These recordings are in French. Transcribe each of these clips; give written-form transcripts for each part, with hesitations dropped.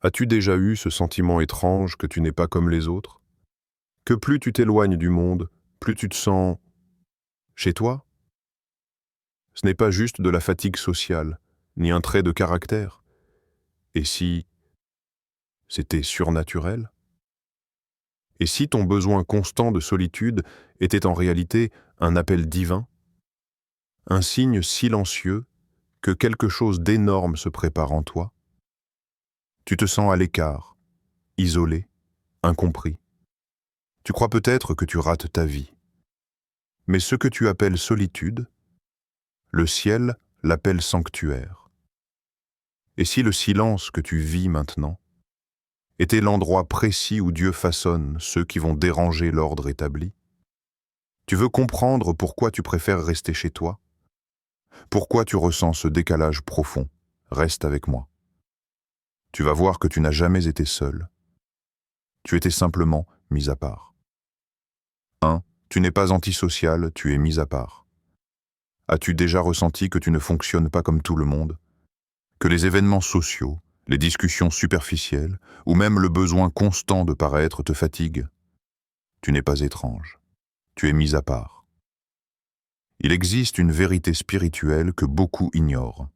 As-tu déjà eu ce sentiment étrange que tu n'es pas comme les autres? Que plus tu t'éloignes du monde, plus tu te sens chez toi? Ce n'est pas juste de la fatigue sociale, ni un trait de caractère. Et si c'était surnaturel? Et si ton besoin constant de solitude était en réalité un appel divin? Un signe silencieux que quelque chose d'énorme se prépare en toi? Tu te sens à l'écart, isolé, incompris. Tu crois peut-être que tu rates ta vie. Mais ce que tu appelles solitude, le ciel l'appelle sanctuaire. Et si le silence que tu vis maintenant était l'endroit précis où Dieu façonne ceux qui vont déranger l'ordre établi? Tu veux comprendre pourquoi tu préfères rester chez toi? Pourquoi tu ressens ce décalage profond? Reste avec moi. Tu vas voir que tu n'as jamais été seul. Tu étais simplement mis à part. 1. Tu n'es pas antisocial, tu es mis à part. As-tu déjà ressenti que tu ne fonctionnes pas comme tout le monde? Que les événements sociaux, les discussions superficielles, ou même le besoin constant de paraître te fatiguent? Tu n'es pas étrange. Tu es mis à part. Il existe une vérité spirituelle que beaucoup ignorent.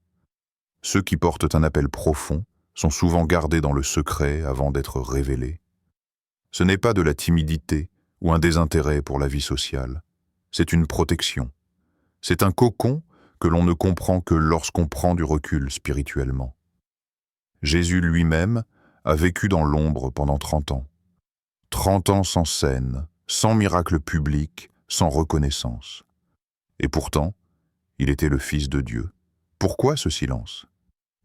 Ceux qui portent un appel profond sont souvent gardés dans le secret avant d'être révélés. Ce n'est pas de la timidité ou un désintérêt pour la vie sociale. C'est une protection. C'est un cocon que l'on ne comprend que lorsqu'on prend du recul spirituellement. Jésus lui-même a vécu dans l'ombre pendant 30 ans. 30 ans sans scène, sans miracle public, sans reconnaissance. Et pourtant, il était le Fils de Dieu. Pourquoi ce silence?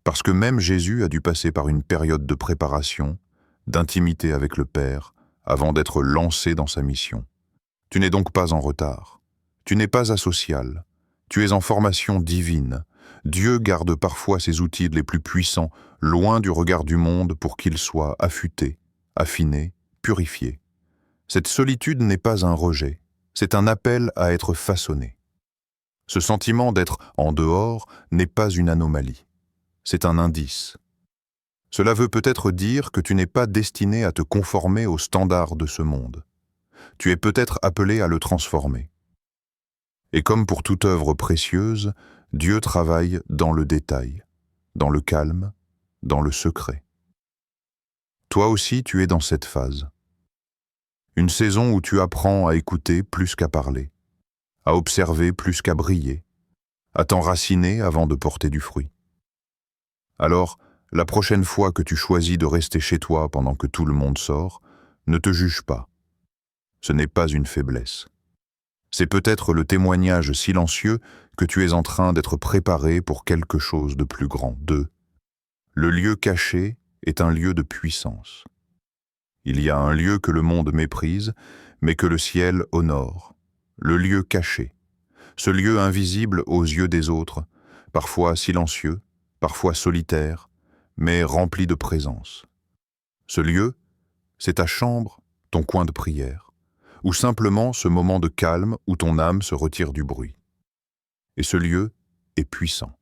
Parce que même Jésus a dû passer par une période de préparation, d'intimité avec le Père, avant d'être lancé dans sa mission. Tu n'es donc pas en retard. Tu n'es pas asocial. Tu es en formation divine. Dieu garde parfois ses outils les plus puissants loin du regard du monde pour qu'ils soient affûtés, affinés, purifiés. Cette solitude n'est pas un rejet, c'est un appel à être façonné. Ce sentiment d'être en dehors n'est pas une anomalie, c'est un indice. Cela veut peut-être dire que tu n'es pas destiné à te conformer aux standards de ce monde. Tu es peut-être appelé à le transformer. Et comme pour toute œuvre précieuse, Dieu travaille dans le détail, dans le calme, dans le secret. Toi aussi, tu es dans cette phase. Une saison où tu apprends à écouter plus qu'à parler, à observer plus qu'à briller, à t'enraciner avant de porter du fruit. Alors, la prochaine fois que tu choisis de rester chez toi pendant que tout le monde sort, ne te juge pas. Ce n'est pas une faiblesse. C'est peut-être le témoignage silencieux que tu es en train d'être préparé pour quelque chose de plus grand. 2. Le lieu caché est un lieu de puissance. Il y a un lieu que le monde méprise, mais que le ciel honore. Le lieu caché. Ce lieu invisible aux yeux des autres, parfois silencieux, parfois solitaire, mais rempli de présence. Ce lieu, c'est ta chambre, ton coin de prière, ou simplement ce moment de calme où ton âme se retire du bruit. Et ce lieu est puissant.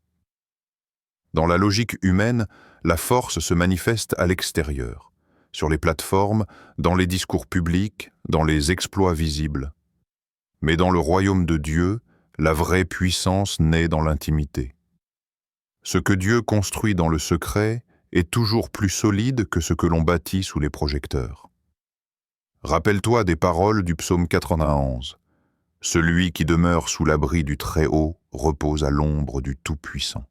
Dans la logique humaine, la force se manifeste à l'extérieur, sur les plateformes, dans les discours publics, dans les exploits visibles. Mais dans le royaume de Dieu, la vraie puissance naît dans l'intimité. Ce que Dieu construit dans le secret est toujours plus solide que ce que l'on bâtit sous les projecteurs. Rappelle-toi des paroles du psaume 91. Celui qui demeure sous l'abri du Très-Haut repose à l'ombre du Tout-Puissant.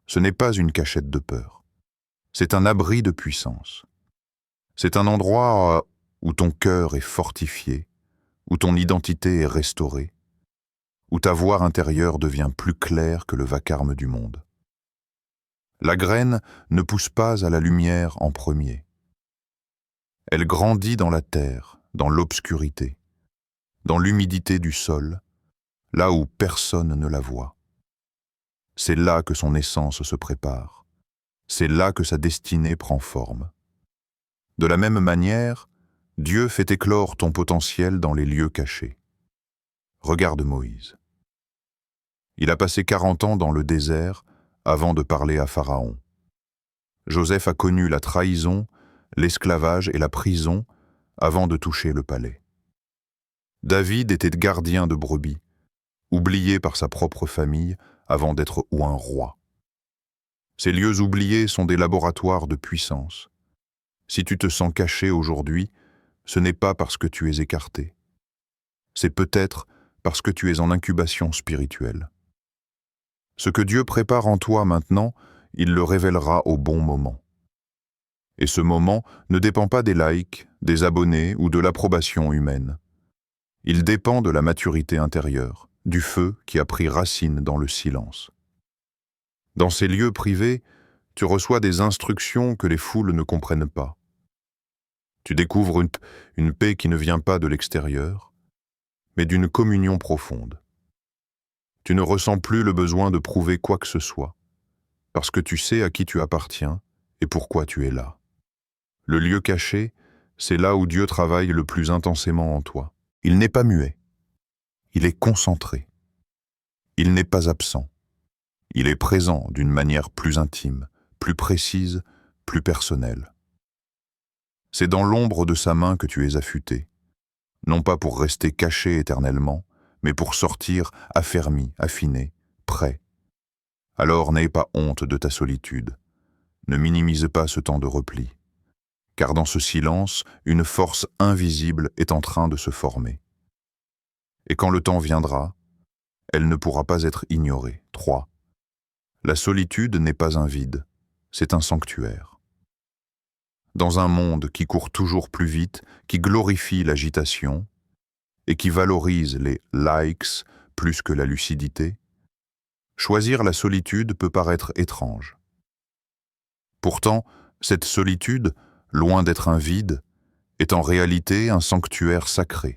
Ce n'est pas une cachette de peur. C'est un abri de puissance. C'est un endroit où ton cœur est fortifié, où ton identité est restaurée, où ta voix intérieure devient plus claire que le vacarme du monde. La graine ne pousse pas à la lumière en premier. Elle grandit dans la terre, dans l'obscurité, dans l'humidité du sol, là où personne ne la voit. C'est là que son essence se prépare. C'est là que sa destinée prend forme. De la même manière, Dieu fait éclore ton potentiel dans les lieux cachés. Regarde Moïse. Il a passé 40 ans dans le désert avant de parler à Pharaon. Joseph a connu la trahison, l'esclavage et la prison avant de toucher le palais. David était gardien de brebis, oublié par sa propre famille avant d'être un roi. Ces lieux oubliés sont des laboratoires de puissance. Si tu te sens caché aujourd'hui, ce n'est pas parce que tu es écarté. C'est peut-être parce que tu es en incubation spirituelle. Ce que Dieu prépare en toi maintenant, il le révélera au bon moment. Et ce moment ne dépend pas des likes, des abonnés ou de l'approbation humaine. Il dépend de la maturité intérieure, du feu qui a pris racine dans le silence. Dans ces lieux privés, tu reçois des instructions que les foules ne comprennent pas. Tu découvres une paix qui ne vient pas de l'extérieur, mais d'une communion profonde. Tu ne ressens plus le besoin de prouver quoi que ce soit, parce que tu sais à qui tu appartiens et pourquoi tu es là. Le lieu caché, c'est là où Dieu travaille le plus intensément en toi. Il n'est pas muet, il est concentré. Il n'est pas absent, il est présent d'une manière plus intime, plus précise, plus personnelle. C'est dans l'ombre de sa main que tu es affûté, non pas pour rester caché éternellement, mais pour sortir affermi, affiné, prêt. Alors n'aie pas honte de ta solitude, ne minimise pas ce temps de repli, car dans ce silence, une force invisible est en train de se former. Et quand le temps viendra, elle ne pourra pas être ignorée. 3. La solitude n'est pas un vide, c'est un sanctuaire. Dans un monde qui court toujours plus vite, qui glorifie l'agitation et qui valorise les likes plus que la lucidité, choisir la solitude peut paraître étrange. Pourtant, cette solitude, loin d'être un vide, est en réalité un sanctuaire sacré.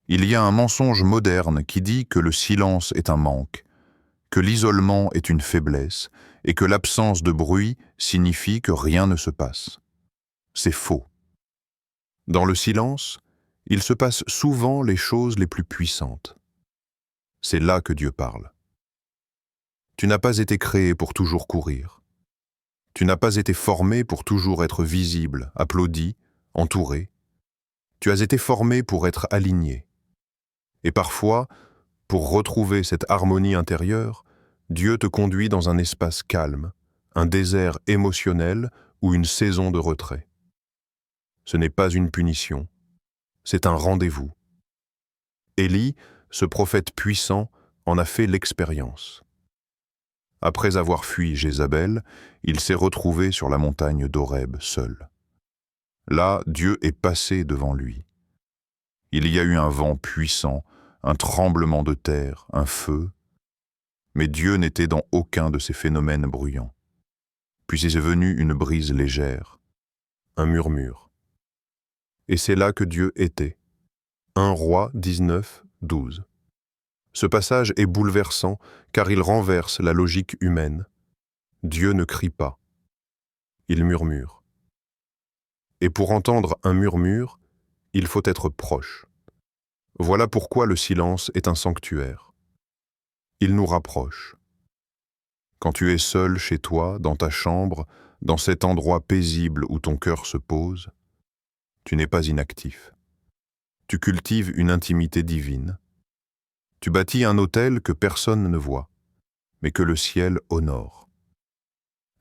Il y a un mensonge moderne qui dit que le silence est un manque, que l'isolement est une faiblesse et que l'absence de bruit signifie que rien ne se passe. C'est faux. Dans le silence, il se passe souvent les choses les plus puissantes. C'est là que Dieu parle. Tu n'as pas été créé pour toujours courir. Tu n'as pas été formé pour toujours être visible, applaudi, entouré. Tu as été formé pour être aligné. Et parfois, pour retrouver cette harmonie intérieure, Dieu te conduit dans un espace calme, un désert émotionnel ou une saison de retrait. Ce n'est pas une punition, c'est un rendez-vous. Élie, ce prophète puissant, en a fait l'expérience. Après avoir fui Jézabel, il s'est retrouvé sur la montagne d'Horeb seul. Là, Dieu est passé devant lui. Il y a eu un vent puissant, un tremblement de terre, un feu, mais Dieu n'était dans aucun de ces phénomènes bruyants. Puis est venue une brise légère, un murmure. Et c'est là que Dieu était. 1 Roi 19, 12. Ce passage est bouleversant car il renverse la logique humaine. Dieu ne crie pas, il murmure. Et pour entendre un murmure, il faut être proche. Voilà pourquoi le silence est un sanctuaire. Il nous rapproche. Quand tu es seul chez toi, dans ta chambre, dans cet endroit paisible où ton cœur se pose, tu n'es pas inactif. Tu cultives une intimité divine. Tu bâtis un autel que personne ne voit, mais que le ciel honore.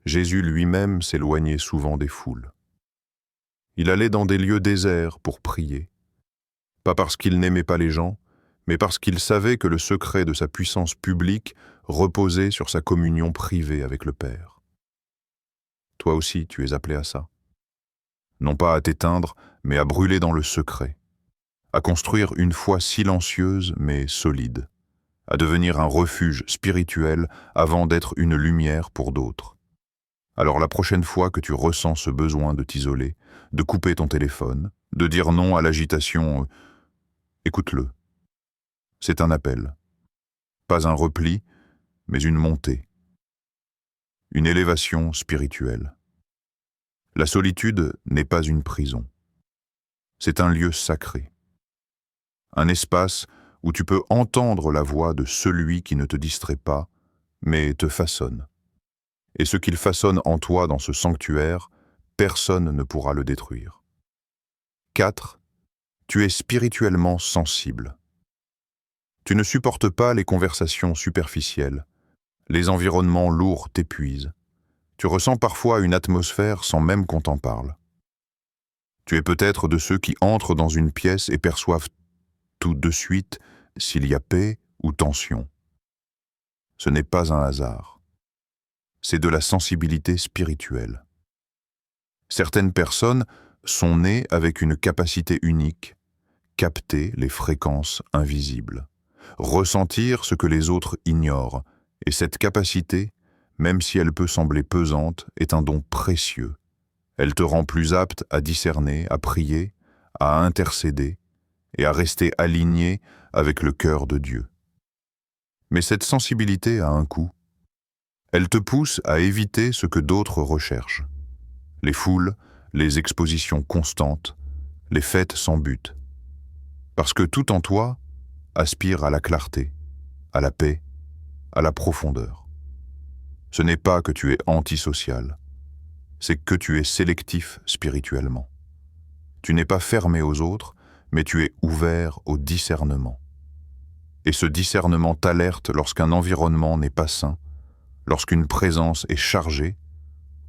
Jésus lui-même s'éloignait souvent des foules. Il allait dans des lieux déserts pour prier, pas parce qu'il n'aimait pas les gens, mais parce qu'il savait que le secret de sa puissance publique reposait sur sa communion privée avec le Père. Toi aussi, tu es appelé à ça. Non pas à t'éteindre, mais à brûler dans le secret, à construire une foi silencieuse mais solide, à devenir un refuge spirituel avant d'être une lumière pour d'autres. Alors la prochaine fois que tu ressens ce besoin de t'isoler, de couper ton téléphone, de dire non à l'agitation, écoute-le. C'est un appel. Pas un repli, mais une montée. Une élévation spirituelle. La solitude n'est pas une prison. C'est un lieu sacré. Un espace où tu peux entendre la voix de celui qui ne te distrait pas, mais te façonne. Et ce qu'il façonne en toi dans ce sanctuaire, personne ne pourra le détruire. 4. Tu es spirituellement sensible. Tu ne supportes pas les conversations superficielles. Les environnements lourds t'épuisent. Tu ressens parfois une atmosphère sans même qu'on t'en parle. Tu es peut-être de ceux qui entrent dans une pièce et perçoivent tout de suite s'il y a paix ou tension. Ce n'est pas un hasard. C'est de la sensibilité spirituelle. Certaines personnes sont nées avec une capacité unique, capter les fréquences invisibles, ressentir ce que les autres ignorent, et cette capacité, même si elle peut sembler pesante, est un don précieux. Elle te rend plus apte à discerner, à prier, à intercéder et à rester aligné avec le cœur de Dieu. Mais cette sensibilité a un coût. Elle te pousse à éviter ce que d'autres recherchent. Les foules, les expositions constantes, les fêtes sans but. Parce que tout en toi aspire à la clarté, à la paix, à la profondeur. Ce n'est pas que tu es antisocial, c'est que tu es sélectif spirituellement. Tu n'es pas fermé aux autres, mais tu es ouvert au discernement. Et ce discernement t'alerte lorsqu'un environnement n'est pas sain, lorsqu'une présence est chargée,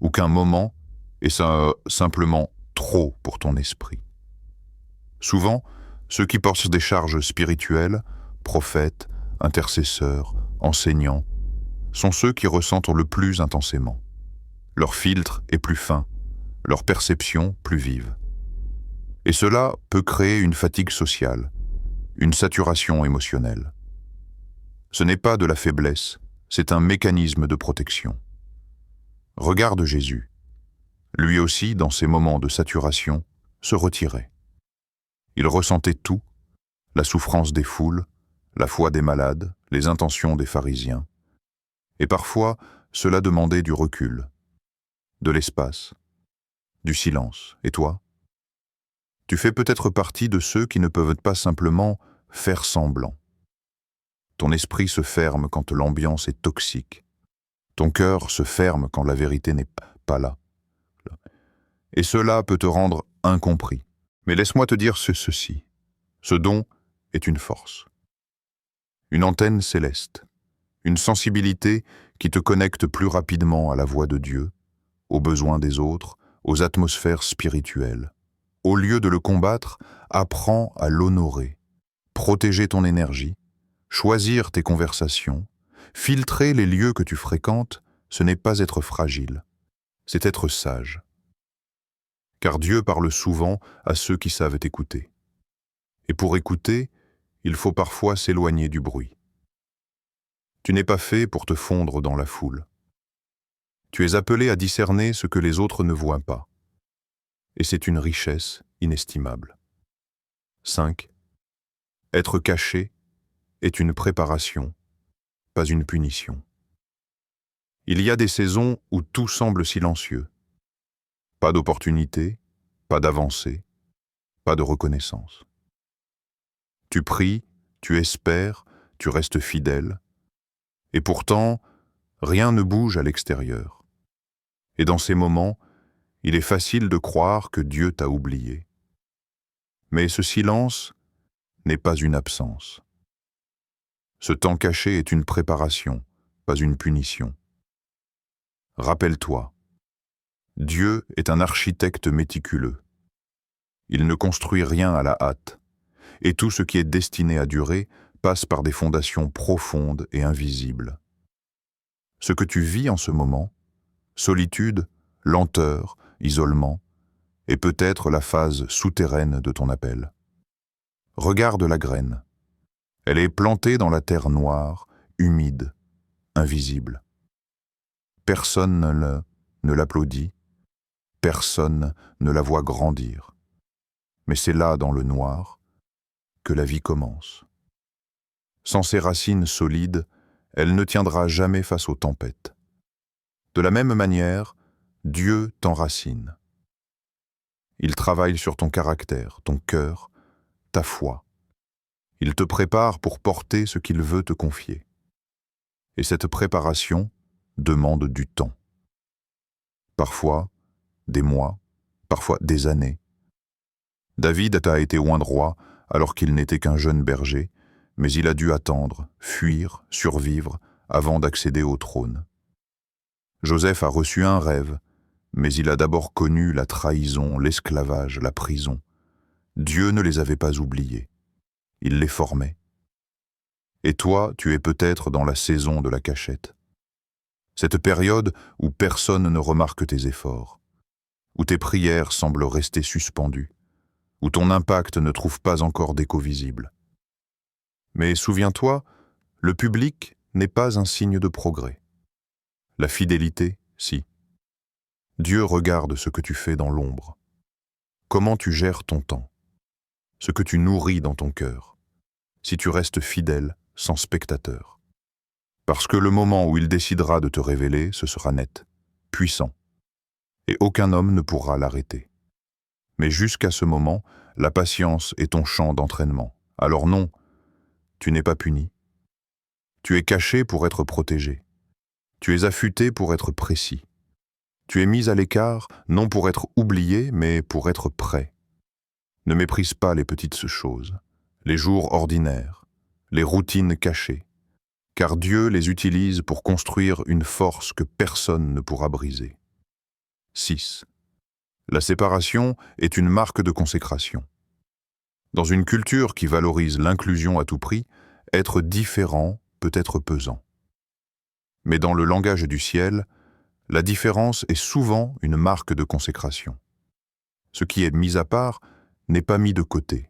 ou qu'un moment est simplement trop pour ton esprit. Souvent, ceux qui portent des charges spirituelles, prophètes, intercesseurs, enseignants, sont ceux qui ressentent le plus intensément. Leur filtre est plus fin, leur perception plus vive. Et cela peut créer une fatigue sociale, une saturation émotionnelle. Ce n'est pas de la faiblesse, c'est un mécanisme de protection. Regarde Jésus. Lui aussi, dans ces moments de saturation, se retirait. Il ressentait tout, la souffrance des foules, la foi des malades, les intentions des pharisiens. Et parfois, cela demandait du recul, de l'espace, du silence. Et toi? Tu fais peut-être partie de ceux qui ne peuvent pas simplement faire semblant. Ton esprit se ferme quand l'ambiance est toxique. Ton cœur se ferme quand la vérité n'est pas là. Et cela peut te rendre incompris. Mais laisse-moi te dire ceci. Ce don est une force. Une antenne céleste. Une sensibilité qui te connecte plus rapidement à la voix de Dieu, aux besoins des autres, aux atmosphères spirituelles. Au lieu de le combattre, apprends à l'honorer. Protéger ton énergie, choisir tes conversations, filtrer les lieux que tu fréquentes, ce n'est pas être fragile, c'est être sage. Car Dieu parle souvent à ceux qui savent écouter. Et pour écouter, il faut parfois s'éloigner du bruit. Tu n'es pas fait pour te fondre dans la foule. Tu es appelé à discerner ce que les autres ne voient pas. Et c'est une richesse inestimable. 5. Être caché est une préparation, pas une punition. Il y a des saisons où tout semble silencieux. Pas d'opportunité, pas d'avancée, pas de reconnaissance. Tu pries, tu espères, tu restes fidèle, et pourtant, rien ne bouge à l'extérieur. Et dans ces moments, il est facile de croire que Dieu t'a oublié. Mais ce silence n'est pas une absence. Ce temps caché est une préparation, pas une punition. Rappelle-toi, Dieu est un architecte méticuleux. Il ne construit rien à la hâte, et tout ce qui est destiné à durer passe par des fondations profondes et invisibles. Ce que tu vis en ce moment, solitude, lenteur, isolement, est peut-être la phase souterraine de ton appel. Regarde la graine. Elle est plantée dans la terre noire, humide, invisible. Personne ne l'applaudit, personne ne la voit grandir. Mais c'est là, dans le noir, que la vie commence. Sans ses racines solides, elle ne tiendra jamais face aux tempêtes. De la même manière, Dieu t'enracine. Il travaille sur ton caractère, ton cœur, ta foi. Il te prépare pour porter ce qu'il veut te confier. Et cette préparation demande du temps. parfois des mois, parfois des années. David a été oint roi alors qu'il n'était qu'un jeune berger, mais il a dû attendre, fuir, survivre, avant d'accéder au trône. Joseph a reçu un rêve, mais il a d'abord connu la trahison, l'esclavage, la prison. Dieu ne les avait pas oubliés. Il les formait. Et toi, tu es peut-être dans la saison de la cachette. Cette période où personne ne remarque tes efforts, où tes prières semblent rester suspendues, où ton impact ne trouve pas encore d'écho visible. Mais souviens-toi, le public n'est pas un signe de progrès. La fidélité, si. Dieu regarde ce que tu fais dans l'ombre. Comment tu gères ton temps, ce que tu nourris dans ton cœur, si tu restes fidèle, sans spectateur. Parce que le moment où il décidera de te révéler, ce sera net, puissant, et aucun homme ne pourra l'arrêter. Mais jusqu'à ce moment, la patience est ton champ d'entraînement. Alors non, tu n'es pas puni. Tu es caché pour être protégé. Tu es affûté pour être précis. Tu es mis à l'écart, non pour être oublié, mais pour être prêt. Ne méprise pas les petites choses, les jours ordinaires, les routines cachées, car Dieu les utilise pour construire une force que personne ne pourra briser. 6. La séparation est une marque de consécration. Dans une culture qui valorise l'inclusion à tout prix, être différent peut être pesant. Mais dans le langage du ciel, la différence est souvent une marque de consécration. Ce qui est mis à part n'est pas mis de côté.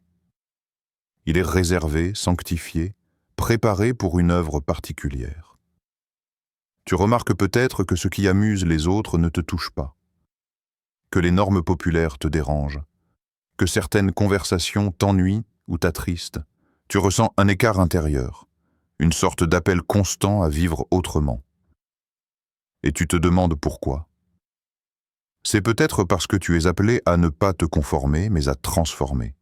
Il est réservé, sanctifié, préparé pour une œuvre particulière. Tu remarques peut-être que ce qui amuse les autres ne te touche pas, que les normes populaires te dérangent, que certaines conversations t'ennuient ou t'attristent. Tu ressens un écart intérieur, une sorte d'appel constant à vivre autrement. Et tu te demandes pourquoi. C'est peut-être parce que tu es appelé à ne pas te conformer, mais à transformer.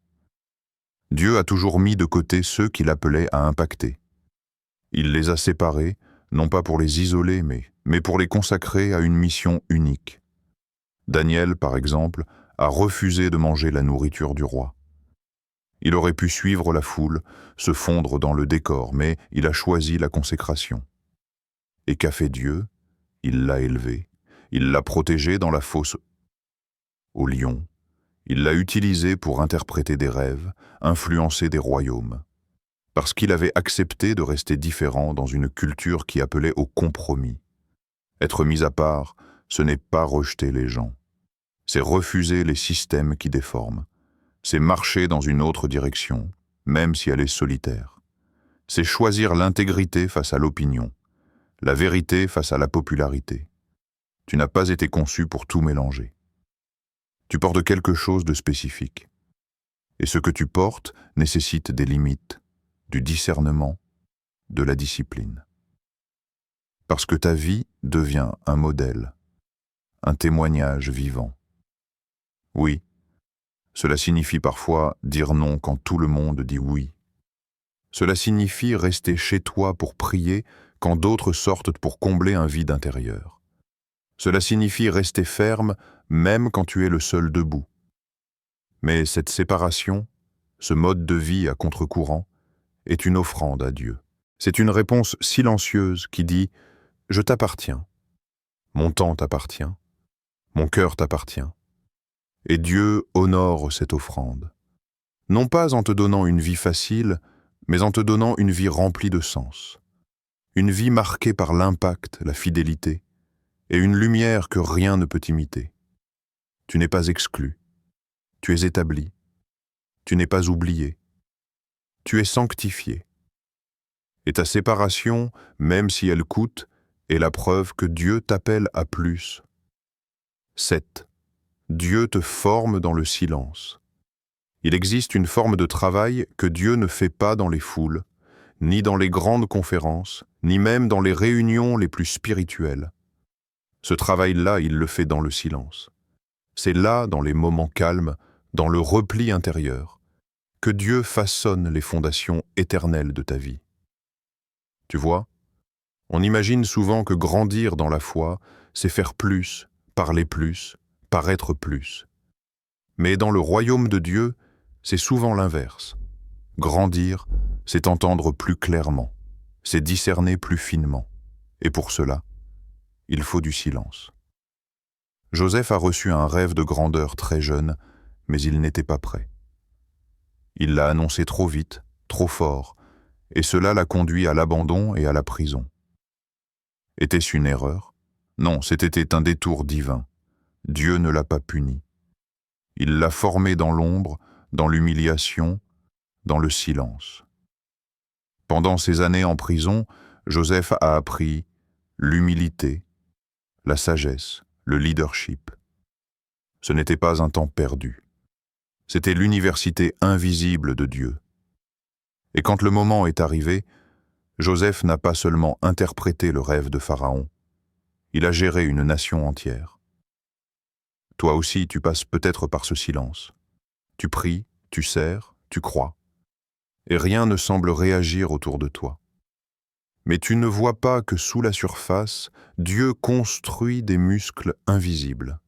Dieu a toujours mis de côté ceux qu'il appelait à impacter. Il les a séparés, non pas pour les isoler, mais pour les consacrer à une mission unique. Daniel, par exemple, a refusé de manger la nourriture du roi. Il aurait pu suivre la foule, se fondre dans le décor, mais il a choisi la consécration. Et qu'a fait Dieu? Il l'a élevé, il l'a protégé dans la fosse au lion, il l'a utilisé pour interpréter des rêves, influencer des royaumes. Parce qu'il avait accepté de rester différent dans une culture qui appelait au compromis. Être mis à part, ce n'est pas rejeter les gens. C'est refuser les systèmes qui déforment. C'est marcher dans une autre direction, même si elle est solitaire. C'est choisir l'intégrité face à l'opinion, la vérité face à la popularité. Tu n'as pas été conçu pour tout mélanger. Tu portes quelque chose de spécifique. Et ce que tu portes nécessite des limites, du discernement, de la discipline. Parce que ta vie devient un modèle, un témoignage vivant. Oui, cela signifie parfois dire non quand tout le monde dit oui. Cela signifie rester chez toi pour prier quand d'autres sortent pour combler un vide intérieur. Cela signifie rester ferme même quand tu es le seul debout. Mais cette séparation, ce mode de vie à contre-courant, est une offrande à Dieu. C'est une réponse silencieuse qui dit « Je t'appartiens, mon temps t'appartient, mon cœur t'appartient ». Et Dieu honore cette offrande, non pas en te donnant une vie facile, mais en te donnant une vie remplie de sens, une vie marquée par l'impact, la fidélité, et une lumière que rien ne peut imiter. Tu n'es pas exclu, tu es établi, tu n'es pas oublié, tu es sanctifié. Et ta séparation, même si elle coûte, est la preuve que Dieu t'appelle à plus. 7. Dieu te forme dans le silence. Il existe une forme de travail que Dieu ne fait pas dans les foules, ni dans les grandes conférences, ni même dans les réunions les plus spirituelles. Ce travail-là, il le fait dans le silence. C'est là, dans les moments calmes, dans le repli intérieur, que Dieu façonne les fondations éternelles de ta vie. Tu vois, on imagine souvent que grandir dans la foi, c'est faire plus, parler plus, paraître plus. Mais dans le royaume de Dieu, c'est souvent l'inverse. Grandir, c'est entendre plus clairement, c'est discerner plus finement. Et pour cela, il faut du silence. Joseph a reçu un rêve de grandeur très jeune, mais il n'était pas prêt. Il l'a annoncé trop vite, trop fort, et cela l'a conduit à l'abandon et à la prison. Était-ce une erreur? Non, c'était un détour divin. Dieu ne l'a pas puni. Il l'a formé dans l'ombre, dans l'humiliation, dans le silence. Pendant ces années en prison, Joseph a appris l'humilité, la sagesse, le leadership. Ce n'était pas un temps perdu. C'était l'université invisible de Dieu. Et quand le moment est arrivé, Joseph n'a pas seulement interprété le rêve de Pharaon, il a géré une nation entière. Toi aussi, tu passes peut-être par ce silence. Tu pries, tu sers, tu crois. Et rien ne semble réagir autour de toi. Mais tu ne vois pas que sous la surface, Dieu construit des muscles invisibles.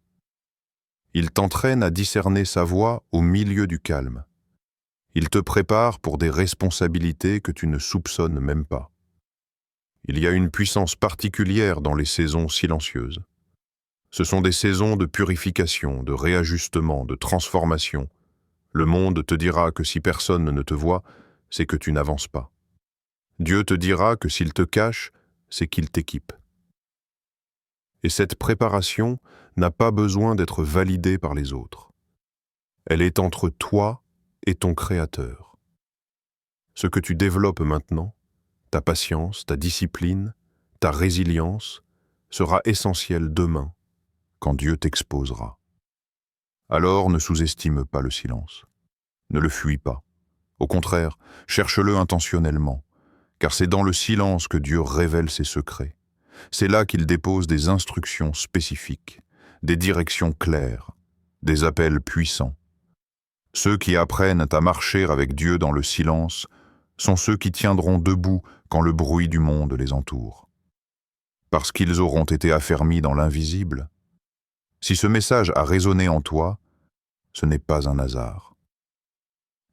Il t'entraîne à discerner sa voix au milieu du calme. Il te prépare pour des responsabilités que tu ne soupçonnes même pas. Il y a une puissance particulière dans les saisons silencieuses. Ce sont des saisons de purification, de réajustement, de transformation. Le monde te dira que si personne ne te voit, c'est que tu n'avances pas. Dieu te dira que s'il te cache, c'est qu'il t'équipe. Et cette préparation n'a pas besoin d'être validée par les autres. Elle est entre toi et ton Créateur. Ce que tu développes maintenant, ta patience, ta discipline, ta résilience, sera essentiel demain, quand Dieu t'exposera. Alors ne sous-estime pas le silence. Ne le fuis pas. Au contraire, cherche-le intentionnellement, car c'est dans le silence que Dieu révèle ses secrets. C'est là qu'il dépose des instructions spécifiques, des directions claires, des appels puissants. Ceux qui apprennent à marcher avec Dieu dans le silence sont ceux qui tiendront debout quand le bruit du monde les entoure. Parce qu'ils auront été affermis dans l'invisible. Si ce message a résonné en toi, ce n'est pas un hasard.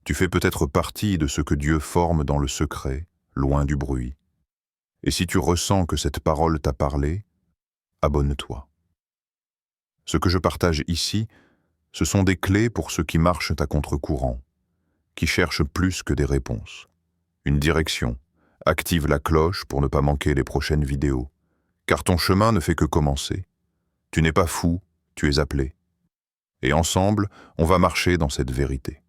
Tu fais peut-être partie de ce que Dieu forme dans le secret, loin du bruit. Et si tu ressens que cette parole t'a parlé, abonne-toi. Ce que je partage ici, ce sont des clés pour ceux qui marchent à contre-courant, qui cherchent plus que des réponses. Une direction. Active la cloche pour ne pas manquer les prochaines vidéos, car ton chemin ne fait que commencer. Tu n'es pas fou, tu es appelé. Et ensemble, on va marcher dans cette vérité.